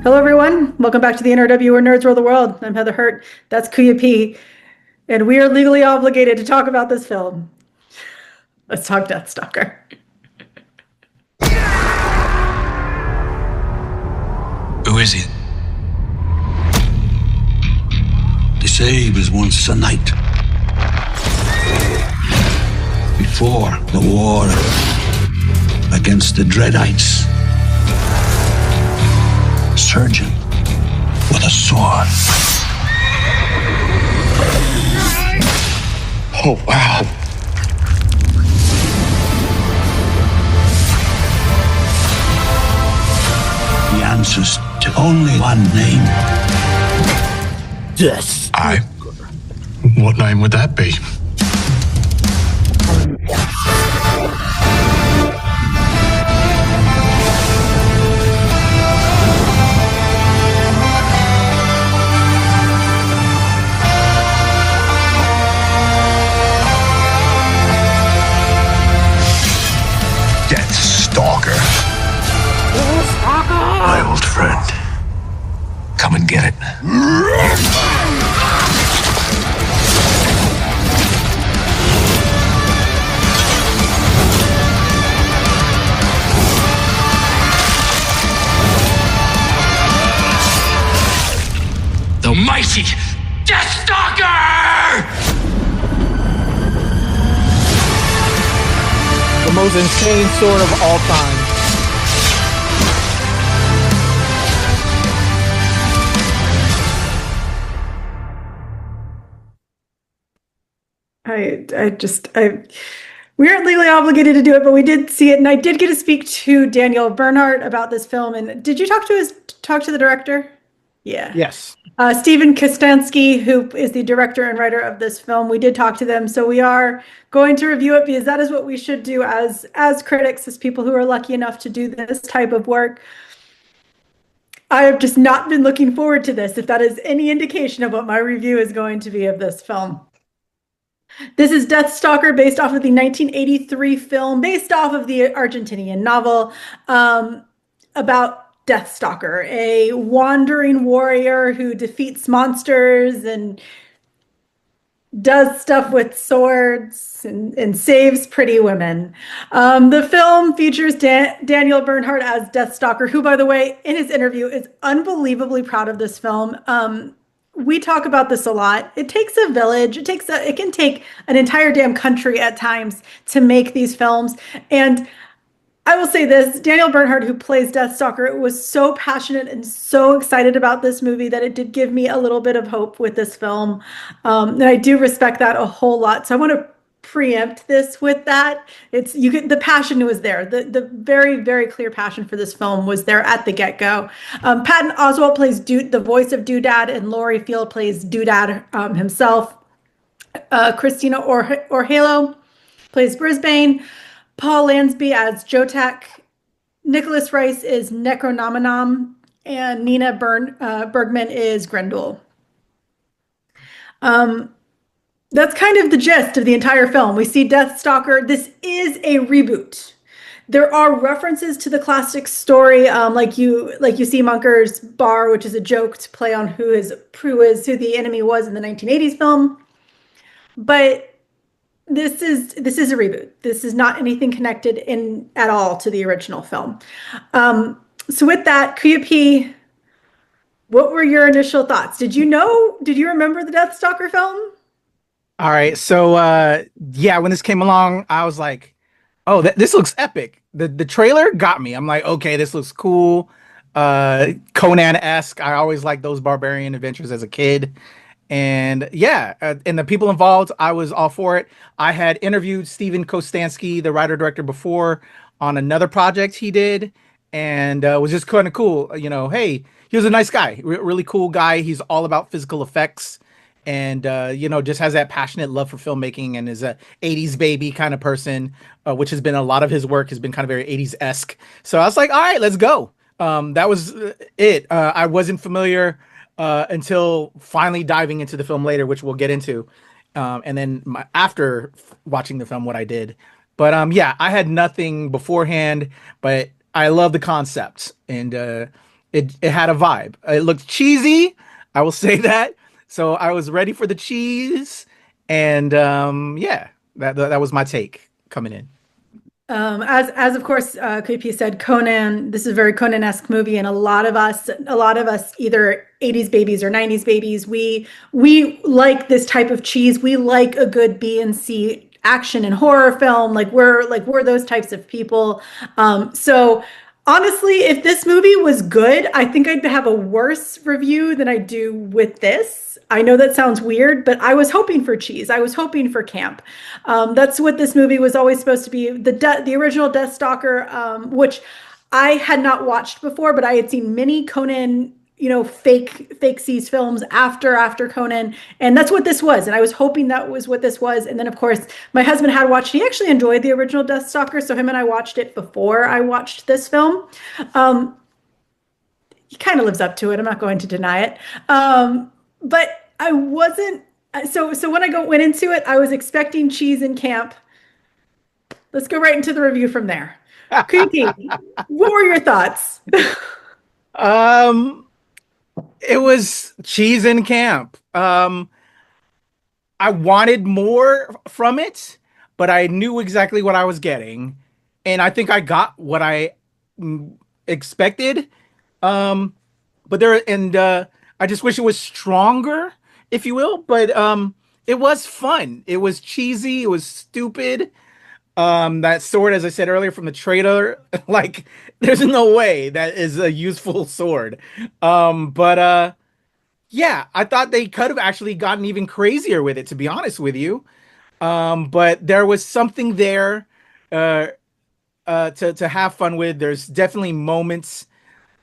Hello, everyone. Welcome back to the NRW, where nerds rule the world. I'm Heather Hurt. That's Kuya P. And we are legally obligated to talk about this film. Let's talk Deathstalker. Who is he? They say he was once a knight. Before the war against the Dreadites. Surgeon with a sword. Oh, wow. He answers to only one name. Yes. What name would that be? Deathstalker. My old friend. Come and get it. The mighty Deathstalker! The most insane sword of all time. We aren't legally obligated to do it, but we did see it, and I did get to speak to Daniel Bernhardt about this film. And did you talk to the director? Yeah. Yes. Steven Kostanski, who is the director and writer of this film. We did talk to them, so we are going to review it because that is what we should do as critics, as people who are lucky enough to do this type of work. I have just not been looking forward to this, if that is any indication of what my review is going to be of this film. This is Deathstalker, based off of the 1983 film, based off of the Argentinian novel about Deathstalker, a wandering warrior who defeats monsters and does stuff with swords and saves pretty women. The film features Daniel Bernhardt as Deathstalker, who, by the way, in his interview, is unbelievably proud of this film. We talk about this a lot. It takes a village. It can take an entire damn country at times to make these films. And I will say this, Daniel Bernhardt, who plays Deathstalker, was so passionate and so excited about this movie that it did give me a little bit of hope with this film. And I do respect that a whole lot. So I want to preempt this with that. The passion was there. The very, very clear passion for this film was there at the get-go. Patton Oswalt plays the voice of Doodad, and Laurie Field plays Doodad himself. Christina Orhalo plays Brisbane. Paul Lansby as Jotak. Nicholas Rice is Necronominum, and Nina Bergman is Grendel. That's kind of the gist of the entire film. We see Deathstalker. This is a reboot. There are references to the classic story, like you see Munker's bar, which is a joke to play on who the enemy was in the 1980s film. But this is a reboot. This is not anything connected at all to the original film. So with that, Kuya P, what were your initial thoughts? Did you remember the Deathstalker film? All right. So, yeah, when this came along, I was like, oh, this looks epic. The trailer got me. I'm like, okay, this looks cool. Conan-esque. I always liked those barbarian adventures as a kid. And yeah, and the people involved, I was all for it. I had interviewed Steven Kostanski, the writer-director, before on another project he did, and was just kind of cool. Hey, he was a nice guy, really cool guy. He's all about physical effects. And, just has that passionate love for filmmaking, and is a 80s baby kind of person, which has been a lot of his work has been kind of very 80s-esque. So I was like, all right, let's go. That was it. I wasn't familiar until finally diving into the film later, which we'll get into. And then after watching the film, what I did. But yeah, I had nothing beforehand, but I love the concept. And it had a vibe. It looked cheesy, I will say that. So I was ready for the cheese, and yeah, that was my take coming in. As of course, KP said, Conan. This is a very Conan-esque movie, and a lot of us, either '80s babies or '90s babies, we like this type of cheese. We like a good B and C action and horror film. We're those types of people. So honestly, if this movie was good, I think I'd have a worse review than I do with this. I know that sounds weird, but I was hoping for cheese. I was hoping for camp. That's what this movie was always supposed to be. The original Deathstalker, which I had not watched before, but I had seen many Conan, fake seas films after Conan, and that's what this was. And I was hoping that was what this was. And then of course my husband had watched. He actually enjoyed the original Deathstalker, so him and I watched it before I watched this film. He kind of lives up to it. I'm not going to deny it. But I wasn't. So when I went into it, I was expecting cheese and camp. Let's go right into the review from there. Creepy. What were your thoughts? It was cheese in camp. I wanted more from it, but I knew exactly what I was getting, and I think I got what I expected. But I just wish it was stronger, if you will. But it was fun. It was cheesy. It was stupid. That sword, as I said earlier from the trailer, like there's no way that is a useful sword. But yeah, I thought they could have actually gotten even crazier with it, to be honest with you. But there was something there uh, to have fun with. There's definitely moments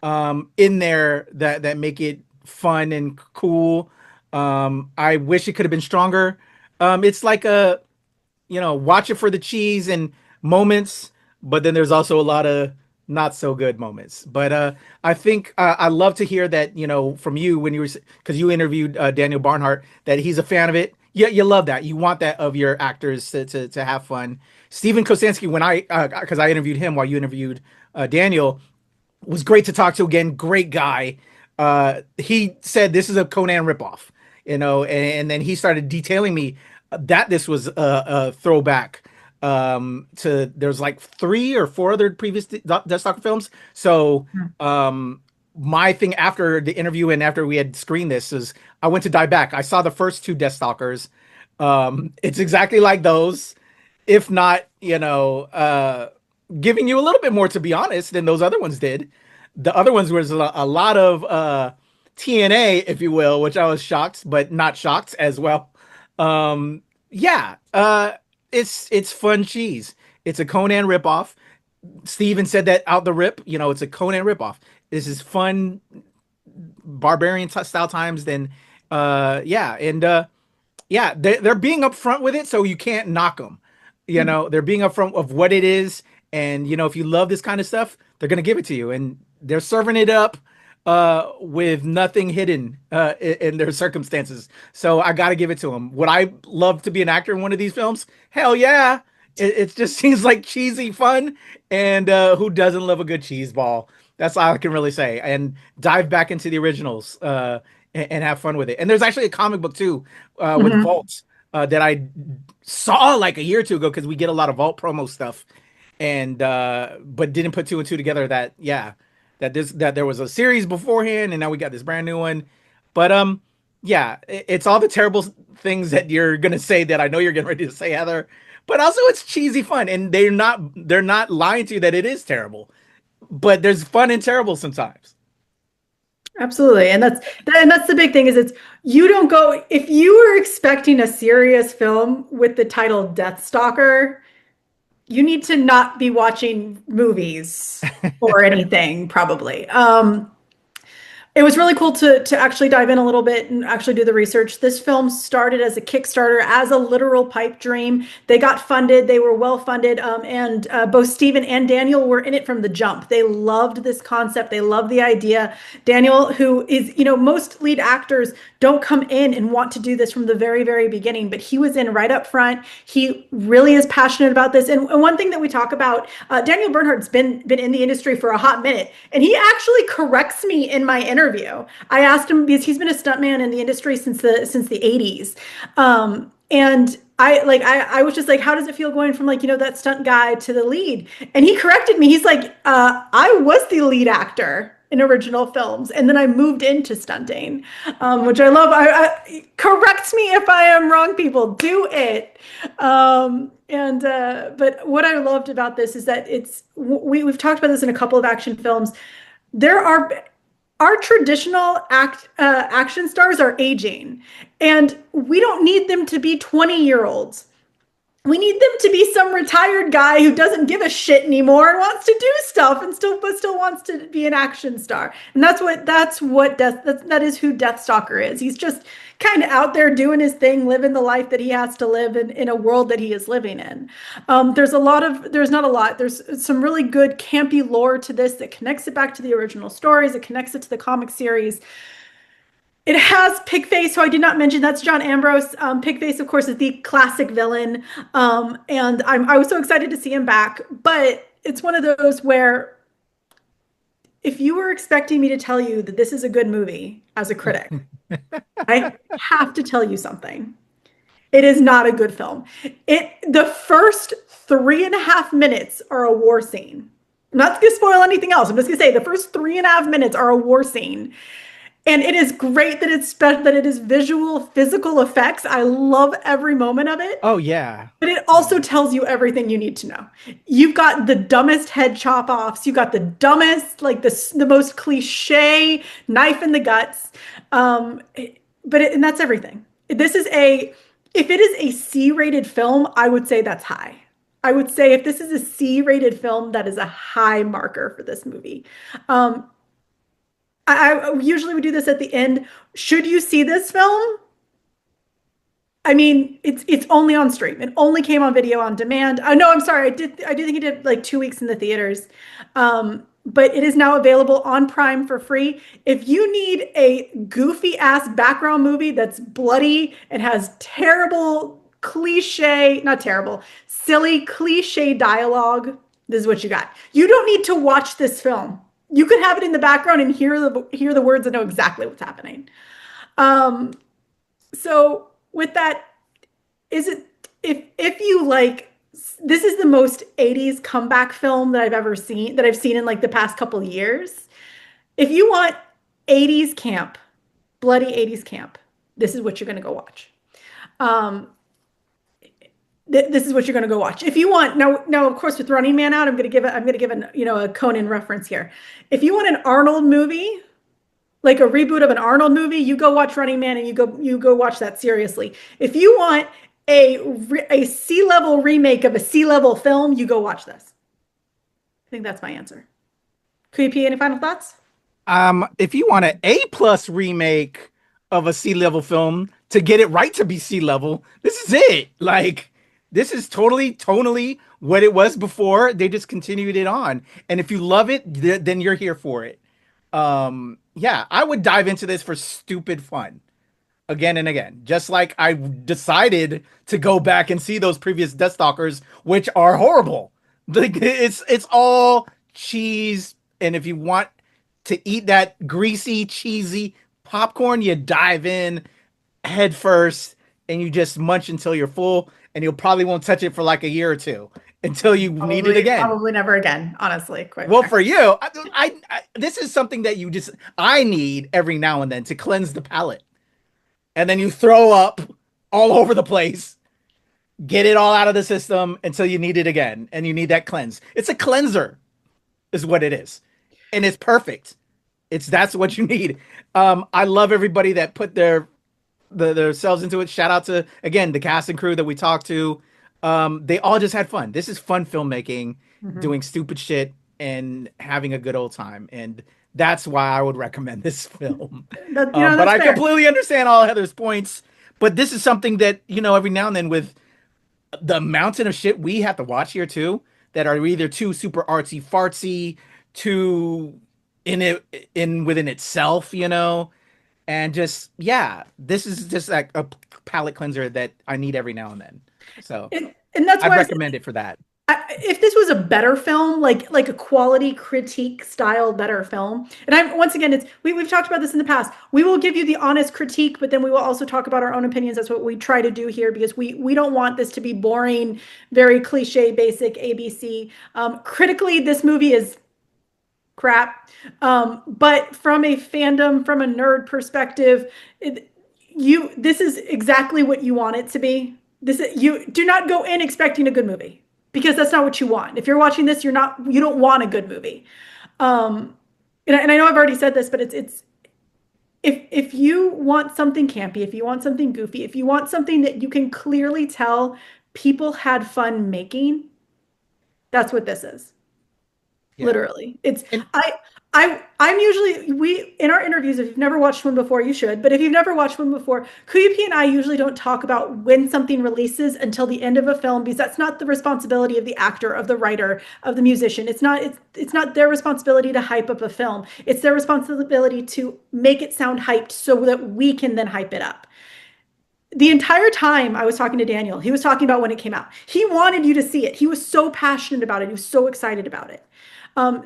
in there that make it fun and cool. I wish it could have been stronger. It's like watch it for the cheese and moments, but then there's also a lot of not so good moments. But I think I love to hear that, from you when you were, because you interviewed Daniel Bernhardt, that he's a fan of it. Yeah, you love that. You want that of your actors to have fun. Steven Kostanski, when because I interviewed him while you interviewed Daniel, was great to talk to again. Great guy. He said this is a Conan ripoff, and then he started detailing me that this was a throwback to there's like 3 or 4 other previous Deathstalker films. So my thing after the interview and after we had screened this is I went to dive back. I saw the first 2 Deathstalkers. It's exactly like those, if not, giving you a little bit more, to be honest, than those other ones did. The other ones was a lot of TNA, if you will, which I was shocked, but not shocked as well. Yeah, it's fun cheese. It's a Conan ripoff. Steven said that out the rip. It's a Conan ripoff. This is fun, barbarian style times. Then, yeah, and yeah, they're being upfront with it, so you can't knock them. They're being upfront of what it is, and if you love this kind of stuff, they're gonna give it to you, and they're serving it up with nothing hidden in their circumstances. So I got to give it to them. Would I love to be an actor in one of these films? Hell yeah. It just seems like cheesy fun. And who doesn't love a good cheese ball? That's all I can really say. And dive back into the originals and have fun with it. And there's actually a comic book too with Vault that I saw like a year or two ago, because we get a lot of Vault promo stuff. And but didn't put 2 and 2 together that, yeah, that there was a series beforehand, and now we got this brand new one. But yeah, it's all the terrible things that you're gonna say that I know you're getting ready to say, Heather. But also it's cheesy fun, and they're not lying to you that it is terrible. But there's fun and terrible sometimes. Absolutely. And that's the big thing, is you don't go, if you were expecting a serious film with the title Deathstalker, you need to not be watching movies or anything, probably. It was really cool to actually dive in a little bit and actually do the research. This film started as a Kickstarter, as a literal pipe dream. They got funded. They were well funded. And both Steven and Daniel were in it from the jump. They loved this concept. They loved the idea. Daniel, who is, most lead actors don't come in and want to do this from the very, very beginning, but he was in right up front. He really is passionate about this. And one thing that we talk about, Daniel Bernhardt's been in the industry for a hot minute, and he actually corrects me in my interview. I asked him, because he's been a stuntman in the industry since the 80s. And I was just like, how does it feel going from that stunt guy to the lead? And he corrected me. He's like, I was the lead actor in original films, and then I moved into stunting, which I love. Correct me if I am wrong, people. Do it. But what I loved about this is that we've talked about this in a couple of action films. There are our traditional action stars are aging, and we don't need them to be 20-year-olds. We need them to be some retired guy who doesn't give a shit anymore and wants to do stuff and still wants to be an action star. And that is who Deathstalker is. He's just kind of out there doing his thing, living the life that he has to live in a world that he is living in. There's some really good campy lore to this that connects it back to the original stories. It connects it to the comic series. It has Pigface, who I did not mention. That's John Ambrose. Pigface, of course, is the classic villain. And I was so excited to see him back. But it's one of those where if you were expecting me to tell you that this is a good movie as a critic, I have to tell you something. It is not a good film. The first 3.5 minutes are a war scene. I'm not going to spoil anything else. I'm just going to say the first 3.5 minutes are a war scene. And it is great that it is visual, physical effects. I love every moment of it. Oh, yeah. But it also tells you everything you need to know. You've got the dumbest head chop-offs. You've got the dumbest, the most cliche knife in the guts. And that's everything. If it is a C-rated film, I would say that's high. I would say if this is a C-rated film, that is a high marker for this movie. I usually would do this at the end. Should you see this film? I mean, it's only on stream. It only came on video on demand. No, I'm sorry. I do think it did 2 weeks in the theaters. But it is now available on Prime for free. If you need a goofy ass background movie that's bloody and has silly cliche dialogue, this is what you got. You don't need to watch this film. You could have it in the background and hear the words and know exactly what's happening. So with that, if you like, this is the most 80s comeback film that I've seen in the past couple of years. If you want 80s camp, bloody 80s camp, this is what you're going to go watch. This is what you're going to go watch. If you want now, of course, with Running Man out, I'm going to give a Conan reference here. If you want an Arnold movie, like a reboot of an Arnold movie, you go watch Running Man and you go watch that seriously. If you want a C-level remake of a C-level film, you go watch this. I think that's my answer. Creepy, any final thoughts? If you want an A+ remake of a C-level film to get it right to be C-level, this is it. This is tonally what it was before. They just continued it on. And if you love it, then you're here for it. Yeah, I would dive into this for stupid fun again and again. Just like I decided to go back and see those previous Deathstalkers, which are horrible. It's all cheese. And if you want to eat that greasy, cheesy popcorn, you dive in head first and you just munch until you're full. And you probably won't touch it for a year or two until you need it again. Probably never again, honestly. Well, for you, I this is something that I need every now and then to cleanse the palate. And then you throw up all over the place, get it all out of the system until you need it again. And you need that cleanse. It's a cleanser is what it is. And it's perfect. That's what you need. I love everybody that put their themselves into it. Shout out to, again, the cast and crew that we talked to. They all just had fun. This is fun filmmaking, doing stupid shit and having a good old time. And that's why I would recommend this film. That, But that's I fair. completely understand all Heather's points. But this is something that, every now and then with the mountain of shit we have to watch here too, that are either too super artsy fartsy, too within itself, and just, yeah, this is just like a palate cleanser that I need every now and then. So And that's I'd why recommend it for that. if this was a better film, like a quality critique style better film, and I'm once again, we've talked about this in the past. We will give you the honest critique, but then we will also talk about our own opinions. That's what we try to do here because we don't want this to be boring, very cliche, basic ABC. Critically, this movie is crap. But from a fandom, from a nerd perspective, this is exactly what you want it to be. You do not go in expecting a good movie because that's not what you want. If you're watching this, you don't want a good movie. And I know I've already said this, but it's if you want something campy, if you want something goofy, if you want something that you can clearly tell people had fun making, that's what this is. Yeah. Literally. I'm usually, in our interviews, if you've never watched one before, you should, but if you've never watched one before, Kuyupi and I usually don't talk about when something releases until the end of a film, because that's not the responsibility of the actor, of the writer, of the musician. It's not their responsibility to hype up a film. It's their responsibility to make it sound hyped so that we can then hype it up. The entire time I was talking to Daniel, he was talking about when it came out. He wanted you to see it. He was so passionate about it. He was so excited about it.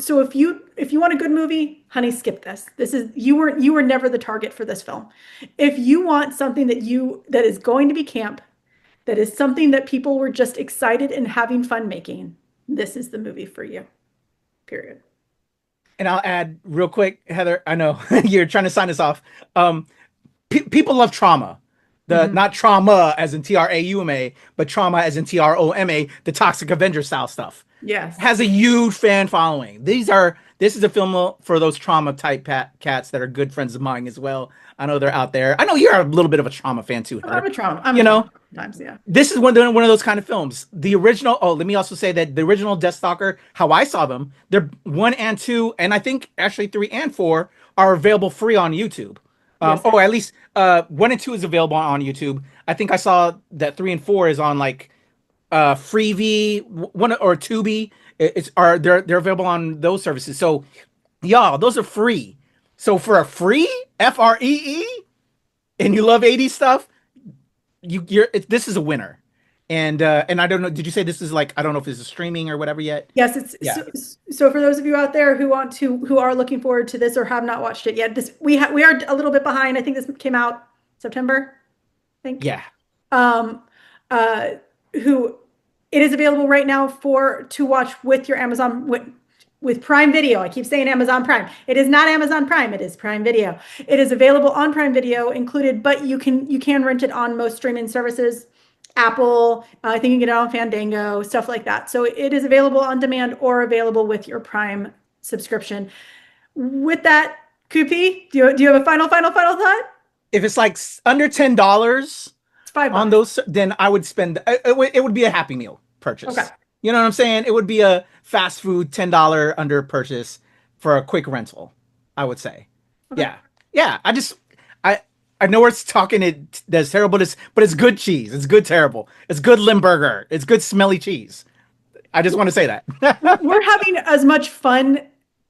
So if you want a good movie, honey, skip this. You were never the target for this film. If you want something that is going to be camp, that is something that people were just excited and having fun making, this is the movie for you. Period. And I'll add real quick, Heather, I know you're trying to sign us off. People love trauma. Not trauma as in TRAUMA, but trauma as in TROMA, the Toxic Avenger style stuff. Yes. Has a huge fan following. This is a film for those trauma type cats that are good friends of mine as well. I know they're out there. I know you're a little bit of a trauma fan too, Heather. I'm a trauma sometimes, yeah. This is one of those kind of films. The original, let me also say that the original Deathstalker, how I saw them, they're 1 and 2, and I think actually 3 and 4 are available free on YouTube. Yes. At least 1 and 2 is available on YouTube. I think I saw that 3 and 4 is on like Freevee, one or Tubi. They're available on those services. So, y'all, those are free. So for a free FREE, and you love 80s stuff, this is a winner. And I don't know. Did you say this is like, I don't know if this is streaming or whatever yet? Yes, so for those of you out there who are looking forward to this or have not watched it yet, we are a little bit behind. I think this came out September, I think. Yeah. It is available right now to watch with your Amazon with Prime Video. I keep saying Amazon Prime. It is not Amazon Prime. It is Prime Video. It is available on Prime Video included, but you can rent it on most streaming services. Apple, I think you can get it on Fandango, stuff like that. So it is available on demand or available with your Prime subscription. With that, Koopy, do you have a final thought? If it's like under $10 it's $5 on those, then I would spend. It would be a Happy Meal purchase. Okay. You know what I'm saying? It would be a fast food $10 under purchase for a quick rental, I would say. Okay. Yeah. I know we're talking that's terrible, but it's good cheese. It's good terrible. It's good Limburger. It's good smelly cheese. I just want to say that. We're having as much fun.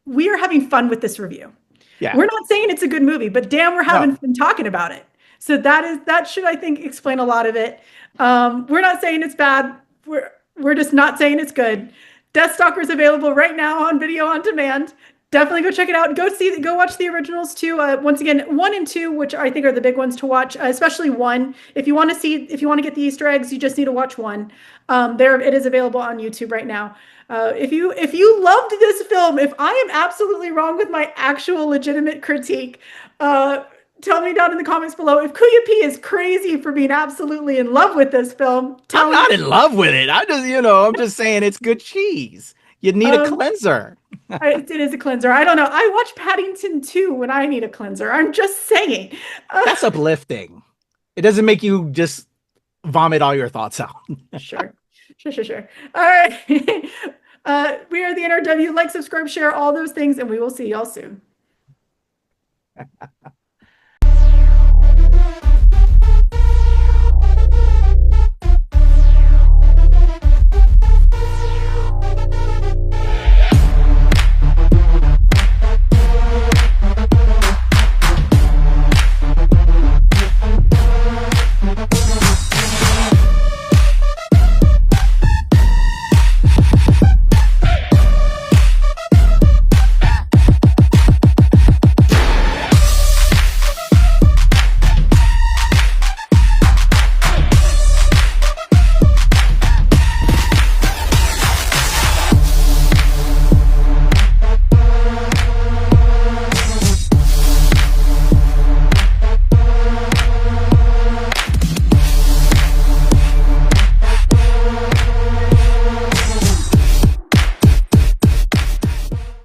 We are having fun with this review. Yeah. We're not saying it's a good movie, but damn, we're having fun talking about it. So that should, I think, explain a lot of it. We're not saying it's bad. We're just not saying it's good. Deathstalker is available right now on video on demand. Definitely go check it out. Go watch the originals too. Once again, 1 and 2, which I think are the big ones to watch, especially 1. If you want to get the Easter eggs, you just need to watch 1. It is available on YouTube right now. If you loved this film, if I am absolutely wrong with my actual legitimate critique, tell me down in the comments below. If Kuya P is crazy for being absolutely in love with this film, I'm not in love with it. I'm just saying it's good cheese. You need a cleanser. It is a cleanser. I don't know. I watch Paddington 2 when I need a cleanser. I'm just saying. That's uplifting. It doesn't make you just vomit all your thoughts out. Sure. All right. We are the NRW. Like, subscribe, share, all those things, and we will see y'all soon.